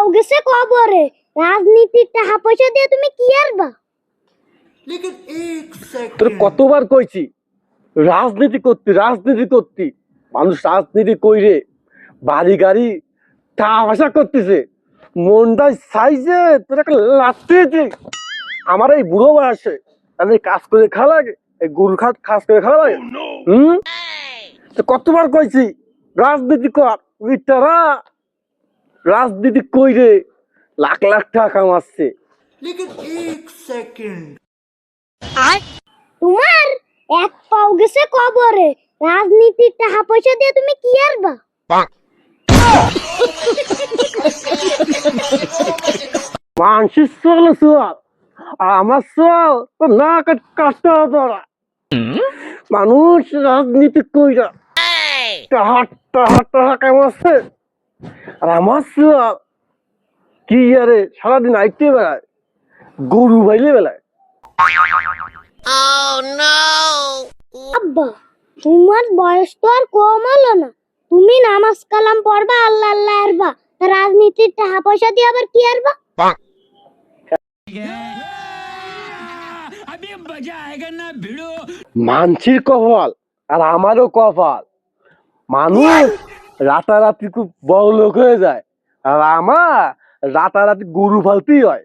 পাও গেছে কবরে, রাজনীতির টাকা পয়সা দিয়ে তুমি কি আরবা? তোর কতবার কইছি রাজনীতি করতি। মানুষ রাজনীতি কইরে বাড়ি গাড়ি টাকা পয়সা করতেছে, মনটাই চাইছে তোর একটা লাগতেছে। আমার এই বুড়ো বয়সে আমি কাজ করে খাওয়া লাগে, এই গরু কাজ করে খাওয়া লাগে। তো কতবার কইছি রাজনীতি কর, বিটারা রাজনীতি কইরে লাখ লাখ টাকা কামাচ্ছে। তোমার এক পাও গেছে কবরে, রাজনীতির টাকা পয়সা দিয়ে তুমি কি আরবা? মানুষের চল চল আর আমার চল তো না কাটতে হবে না। মানুষ রাজনীতি কইরা টাহা টাহা টাহা কামাচ্ছে, আর আমার চল কি আরে সারাদিন আইতে বেড়ায়, গরু বাইলে বেলায়। আব্বা, তোমার বয়স তো আর কম হলো না, তুমি নামাজ কালাম পড়বা, আল্লাহ আল্লাহ আরবা, রাজনীতির টাকা পয়সা দিয়ে আবার কি আরবা? মানছির কপাল আর আমারও কপাল, মানুষ রাতারাতি খুব বড় লোক হয়ে যায়, আর আমার রাতারাতি গরু ফালতি হয়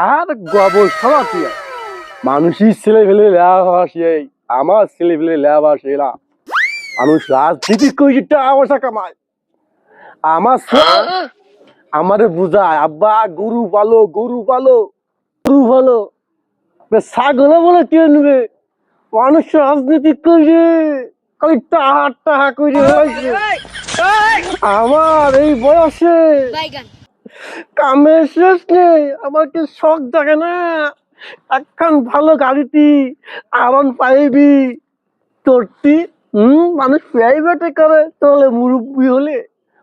আর গোবর সরাতি হয়। মানুষই ছেলে ফেলে লেবা সেই, আমার ছেলে ফেলে লেবা সেরা। মানুষ রাজনীতি করে টাকা পয়সা কামায়, আমার আমারে বুঝায় আব্বা গরু পালো গরু পালো গরু পালো, ছাগল বলে কে নেবে? মানুষ রাজনীতি করে খালি টাহা টাহা করে হয়েছে। আমার এই বয়সে কামের শেষ নেই, আমাকে শখ জাগে না একখান ভালো গাড়িটি আরাম পাইবি তোরটি। মানুষ প্রাইভেটে করে তাহলে মুরব্বী হলে,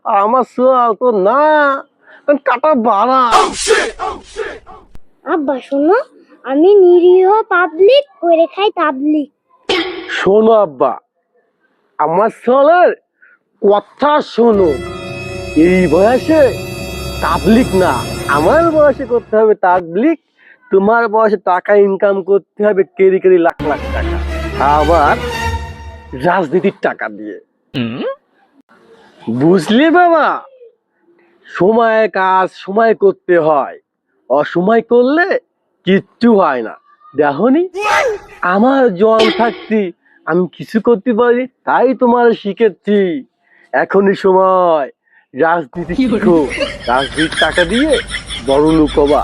আর আমার সোয়াল তো না, কাটা বাড়া। আব্বা শোনো, আমি নিরীহ পাবলিক করে খাই তাবলিক। শোনো আব্বা, আমার সোয়ালের কথা শোনো, এই বয়সে তাবলিক না, আমার বয়সে করতে হবে তাবলিক। তোমার বয়সে টাকা ইনকাম করতে হবে কেরি কেরি লাখ লাখ টাকা, আবার রাজনীতির টাকা দিয়ে। বুঝলি বাবা, সময় কাজ সময় করতে হয়, অসময় করলে কিচ্ছু হয় না। দেখনি আমার জল থাকতি আমি কিছু করতে পারি, তাই তোমার শিখেছি। এখনই সময় রাজনীতি শিখো, রাজনীতির টাকা দিয়ে বড় লোক হবা।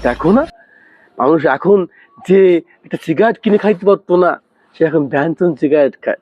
দেখো না মানুষ এখন যে একটা সিগারেট কিনে খাইতে পারতো না, সে এখন ব্যঞ্জন সিগারেট খায়।